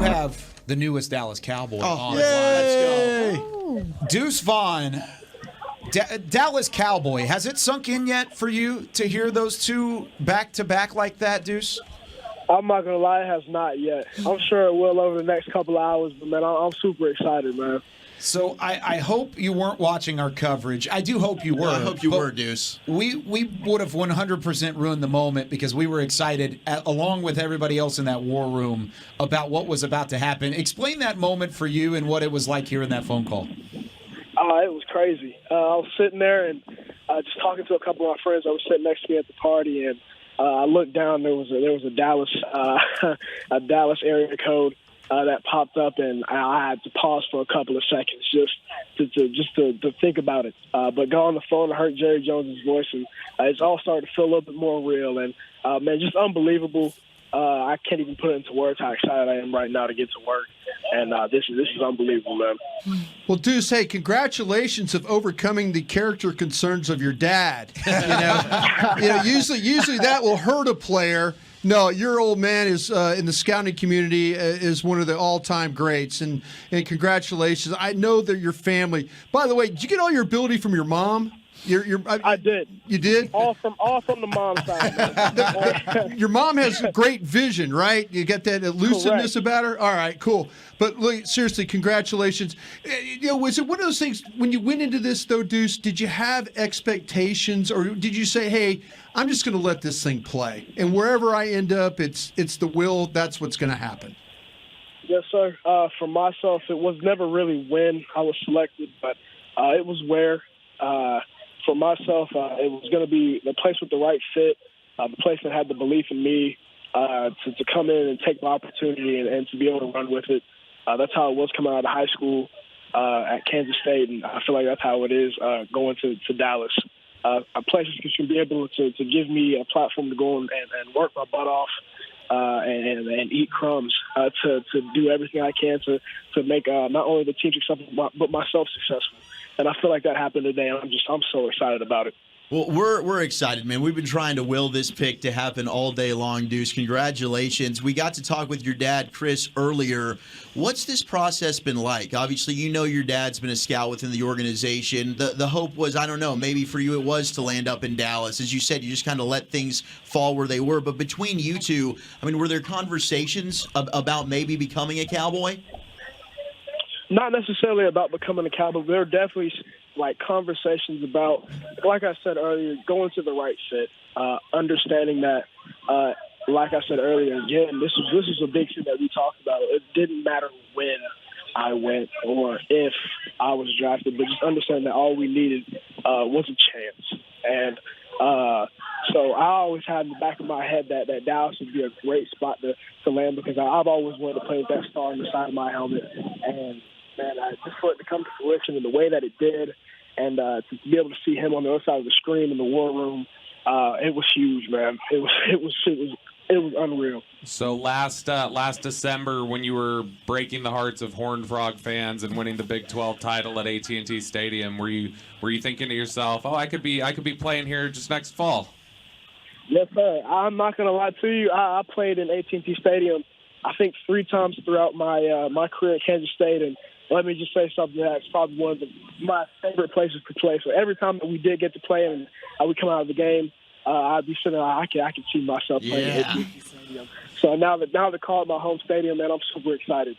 have the newest Dallas Cowboy on the line. Let's go. Deuce Vaughn, Dallas Cowboy. Has it sunk in yet for you to hear those two back-to-back like that, Deuce? I'm not going to lie, it has not yet. I'm sure it will over the next couple of hours, but, man, I'm super excited, man. So I hope you weren't watching our coverage. I do hope you were. I hope you were, Deuce. We would have 100% ruined the moment because we were excited, along with everybody else in that war room, about what was about to happen. Explain that moment for you and what it was like hearing that phone call. It was crazy. I was sitting there and just talking to a couple of my friends that were sitting next to me at the party, and I looked down. There was a Dallas a Dallas area code that popped up, and I had to pause for a couple of seconds just to think about it. But got on the phone and heard Jerry Jones's voice, and it's all started to feel a little bit more real. And man, just unbelievable. I can't even put it into words how excited I am right now to get to work. And this is unbelievable, man. Well, Deuce, hey, congratulations of overcoming the character concerns of your dad. Usually that will hurt a player. No, your old man is in the scouting community is one of the all-time greats, and congratulations. I know that your family. By the way, did you get all your ability from your mom? I did. You did? All from the mom's side, man. Your mom has great vision, right? You got that elusiveness Correct. about her? All right, cool. But look, seriously, congratulations. Was it one of those things, when you went into this, though, Deuce, did you have expectations, or did you say, hey, I'm just going to let this thing play, and wherever I end up, it's the will, that's what's going to happen? Yes, sir. For myself, it was never really when I was selected, but it was where. For myself, it was going to be the place with the right fit, the place that had the belief in me to come in and take my opportunity and to be able to run with it. That's how it was coming out of high school at Kansas State, and I feel like that's how it is going to Dallas. A place that can be able to give me a platform to go and work my butt off and eat crumbs to do everything I can to make not only the team successful but myself successful. And I feel like that happened today, and I'm so excited about it. Well, we're excited, man. We've been trying to will this pick to happen all day long, Deuce. Congratulations. We got to talk with your dad, Chris, earlier. What's this process been like? Obviously, you know your dad's been a scout within the organization. The hope was, I don't know, maybe for you it was to land up in Dallas. As you said, you just kind of let things fall where they were. But between you two, I mean, were there conversations about maybe becoming a Cowboy? Not necessarily about becoming a Cowboy. There are definitely like conversations about, like I said earlier, going to the right fit, understanding that, like I said earlier, again, this is a big thing that we talked about. It didn't matter when I went or if I was drafted, but just understand that all we needed was a chance. And so I always had in the back of my head that Dallas would be a great spot to land because I've always wanted to play with that star on the side of my helmet. And man, just for it to come to fruition in the way that it did, and to be able to see him on the other side of the screen in the war room, it was huge, man. It was unreal. So last December, when you were breaking the hearts of Horned Frog fans and winning the Big 12 title at AT&T Stadium, were you thinking to yourself, "Oh, I could be playing here just next fall"? Yes, sir. I'm not gonna lie to you. I played in AT&T Stadium, I think 3 times throughout my career at Kansas State, and let me just say something that's probably one of my favorite places to play. So every time that we did get to play and we come out of the game, I'd be sitting there, I could see myself playing at AT&T Stadium. So now to call it my home stadium, man, I'm super excited.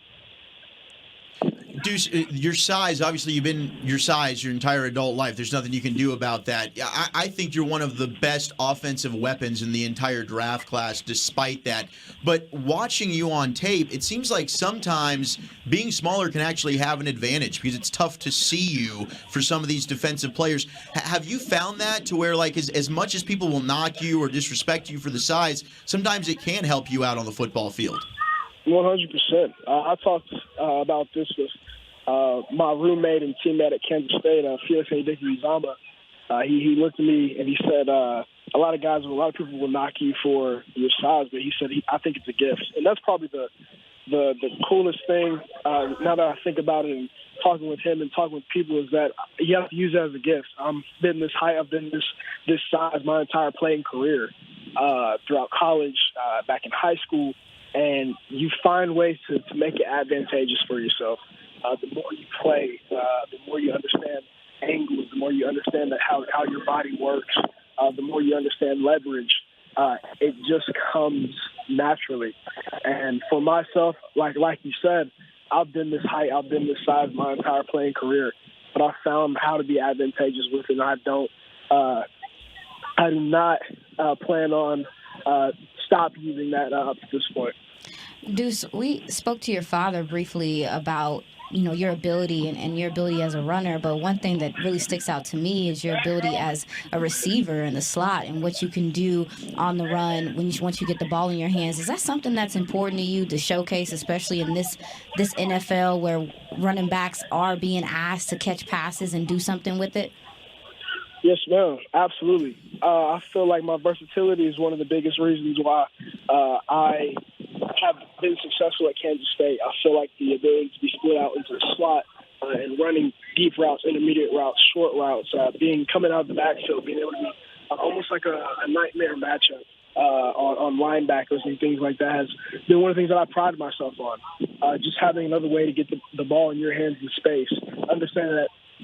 Deuce, your size, obviously you've been your size your entire adult life. There's nothing you can do about that. I think you're one of the best offensive weapons in the entire draft class despite that. But watching you on tape, it seems like sometimes being smaller can actually have an advantage because it's tough to see you for some of these defensive players. Have you found that to where, like, as much as people will knock you or disrespect you for the size, sometimes it can help you out on the football field? 100%. I talked about this with my roommate and teammate at Kansas State, Felix Zamba. He looked at me and he said, a lot of people will knock you for your size, but he said, I think it's a gift. And that's probably the coolest thing now that I think about it and talking with him and talking with people is that you have to use it as a gift. I've been this height, I've been this size my entire playing career throughout college, back in high school. and you find ways to make it advantageous for yourself. The more you play, the more you understand angles, the more you understand how your body works, the more you understand leverage. It just comes naturally. And for myself, like you said, I've been this height, I've been this size my entire playing career, but I found how to be advantageous with it. And I do not plan on stop using that up at this point. Deuce, we spoke to your father briefly about your ability and your ability as a runner, but one thing that really sticks out to me is your ability as a receiver in the slot and what you can do on the run once you get the ball in your hands. Is that something that's important to you to showcase, especially in this NFL where running backs are being asked to catch passes and do something with it? Yes, ma'am. Absolutely. I feel like my versatility is one of the biggest reasons why I have been successful at Kansas State. I feel like the ability to be split out into the slot and running deep routes, intermediate routes, short routes, coming out of the backfield, being able to be almost like a nightmare matchup on linebackers and things like that has been one of the things that I pride myself on. Just having another way to get the ball in your hands in space. Understanding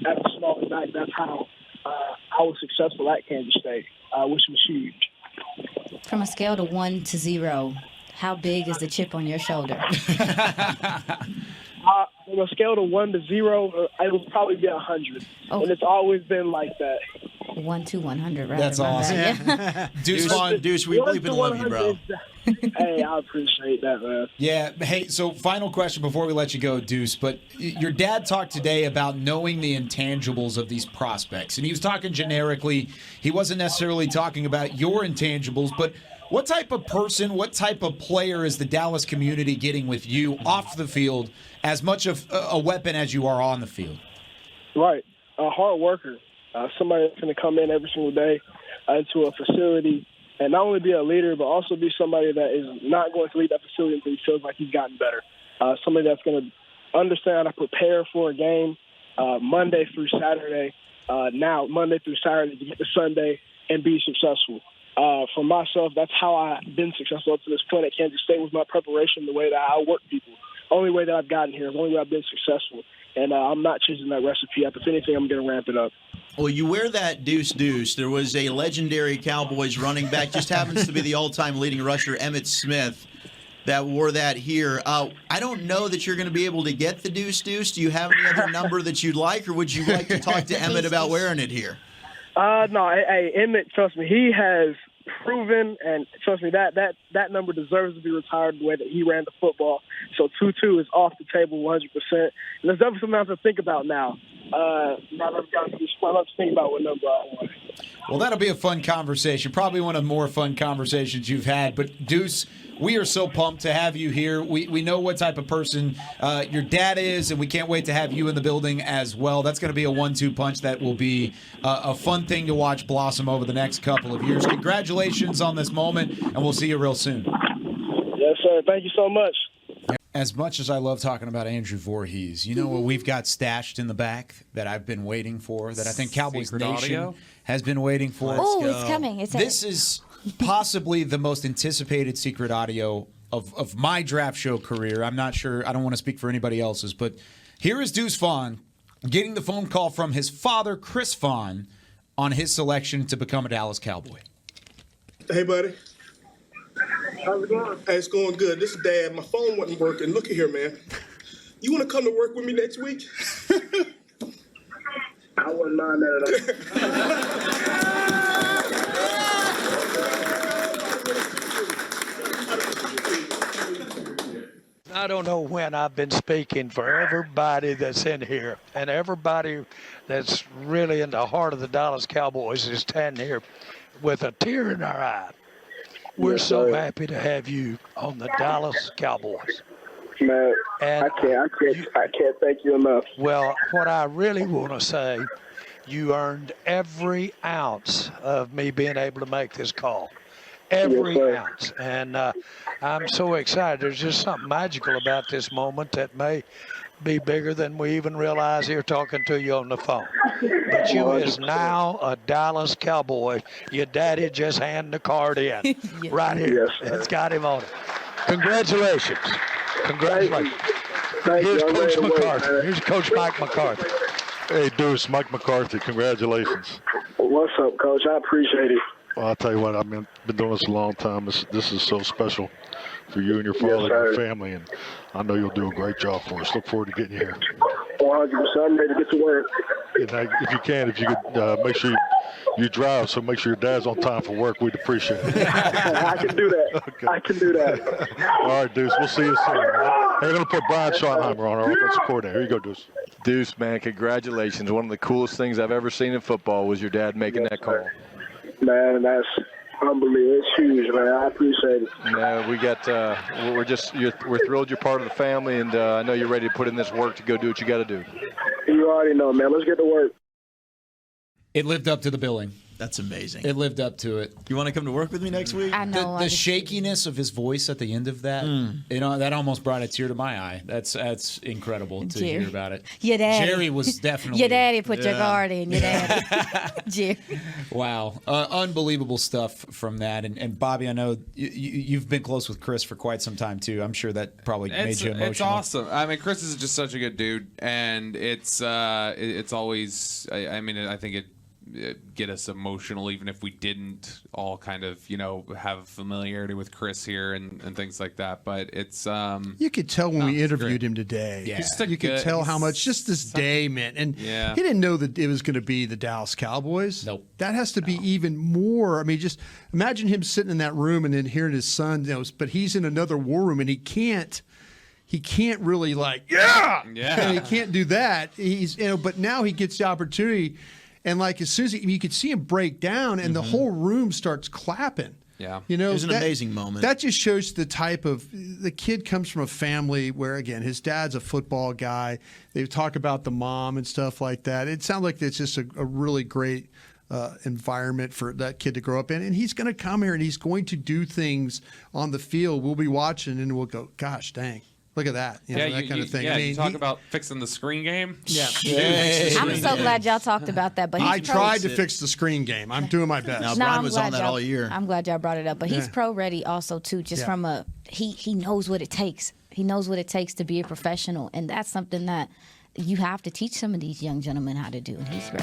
that as a smaller back, that's how I was successful at Kansas State, which was huge. From a scale to 1 to 0, how big is the chip on your shoulder? On a scale to 1 to 0, it would probably be 100. Oh. And it's always been like that. 1 to 100, right? That's awesome. Yeah. Deuce, we believe in love you, bro. Hey, I appreciate that, man. Yeah. Hey, so final question before we let you go, Deuce. But your dad talked today about knowing the intangibles of these prospects. And he was talking generically. He wasn't necessarily talking about your intangibles, but what type of person, what type of player is the Dallas community getting with you off the field as much of a weapon as you are on the field? Right. A hard worker. Somebody that's going to come in every single day into a facility and not only be a leader, but also be somebody that is not going to lead that facility until he feels like he's gotten better. Somebody that's going to understand how to prepare for a game Monday through Saturday, Monday through Saturday to get to Sunday and be successful. For myself, that's how I've been successful up to this point at Kansas State was my preparation, the way that I work people. Only way that I've gotten here, the only way I've been successful. And I'm not changing that recipe up. If anything, I'm going to ramp it up. Well, you wear that deuce. There was a legendary Cowboys running back, just happens to be the all-time leading rusher, Emmitt Smith, that wore that here. I don't know that you're going to be able to get the deuce. Do you have any other number that you'd like, or would you like to talk to Emmitt about wearing it here? No, hey, Emmitt, trust me, he has proven, and trust me, that number deserves to be retired the way that he ran the football. So 2-2 is off the table 100%. And there's definitely something I have to think about now. Now that I've got to think about what number I want. Well, that'll be a fun conversation. Probably one of the more fun conversations you've had. But, Deuce, we are so pumped to have you here. We know what type of person your dad is, and we can't wait to have you in the building as well. That's going to be a 1-2 punch that will be a fun thing to watch blossom over the next couple of years. Congratulations on this moment, and we'll see you real soon. Yes, sir. Thank you so much. As much as I love talking about Andrew Voorhees, you know what we've got stashed in the back that I've been waiting for, that I think Cowboys Secret Nation audio? has been waiting for. Oh, it's coming. This is possibly the most anticipated secret audio of my draft show career. I'm not sure. I don't want to speak for anybody else's, but here is Deuce Vaughn getting the phone call from his father, Chris Vaughn, on his selection to become a Dallas Cowboy. Hey, buddy. How's it going? Hey, it's going good. This is Dad. My phone wasn't working. Look at here, man. You want to come to work with me next week? I wouldn't mind that at all. I don't know when I've been speaking for everybody that's in here, and everybody that's really in the heart of the Dallas Cowboys is standing here with a tear in our eye. We're so happy to have you on the Dallas Cowboys. Man, And I can't thank you enough. well, what I really want to say, you earned every ounce of me being able to make this call. Every ounce. And I'm so excited. There's just something magical about this moment that may be bigger than we even realize here talking to you on the phone. But you is now a Dallas Cowboy. Your daddy just handed the card in right here. Yes, sir. It's got him on it. Congratulations. Congratulations. Thank Here's you. I'm Coach ready to work, McCarthy. man. Here's Coach Mike McCarthy. Hey, Deuce, Mike McCarthy, congratulations. What's up, Coach? I appreciate it. Well, I'll tell you what, I've been doing this a long time. This is so special for you and your father and sir. your family, and I know you'll do a great job for us. Look forward to getting you here. 100%. I'm ready to get to work. And if you could make sure you drive, so make sure your dad's on time for work. We'd appreciate it. I can do that. Okay. I can do that. All right, Deuce, we'll see you soon. Hey, we're going to put Brian Schottenheimer on our offensive coordinator. Here you go, Deuce. Deuce, man, congratulations. One of the coolest things I've ever seen in football was your dad making that call. Man, that's unbelievable. It's huge, man. I appreciate it. Yeah, we're thrilled you're part of the family, and I know you're ready to put in this work to go do what you got to do. You already know, man. Let's get to work. It lived up to the billing. That's amazing. It lived up to it. You want to come to work with me next week? I know. The shakiness of his voice at the end of that, that almost brought a tear to my eye. That's incredible to hear about it. Your daddy. Jerry was definitely. Your daddy put your guard in. Your daddy. Jerry. Wow. Unbelievable stuff from that. And Bobby, I know you've been close with Chris for quite some time, too. I'm sure that probably made you emotional. It's awesome. I mean, Chris is just such a good dude, and it's always, I think it get us emotional, even if we didn't all kind of, have familiarity with Chris here and things like that. But it's you could tell when we interviewed great. him today. Yeah. You could tell how much just this day meant. And he didn't know that it was going to be the Dallas Cowboys. Nope. That has to be even more. I mean, just imagine him sitting in that room and then hearing his son, but he's in another war room and he can't really he can't do that. He's but now he gets the opportunity. And as soon as you could see him break down, and the whole room starts clapping. Yeah, it was an amazing moment. That just shows the type of the kid comes from a family where, again, his dad's a football guy. They talk about the mom and stuff like that. It sounds like it's just a really great environment for that kid to grow up in. And he's going to come here and he's going to do things on the field. We'll be watching and we'll go, gosh, dang. Look at that. That kind of thing. Yeah, you talk about fixing the screen game. Yeah. I'm so glad y'all talked about that. But I tried to fix the screen game. I'm doing my best. Now, Brian was on that all year. I'm glad y'all brought it up. But he's pro ready also, too, just from he knows what it takes. He knows what it takes to be a professional. And that's something that you have to teach some of these young gentlemen how to do. And he's great.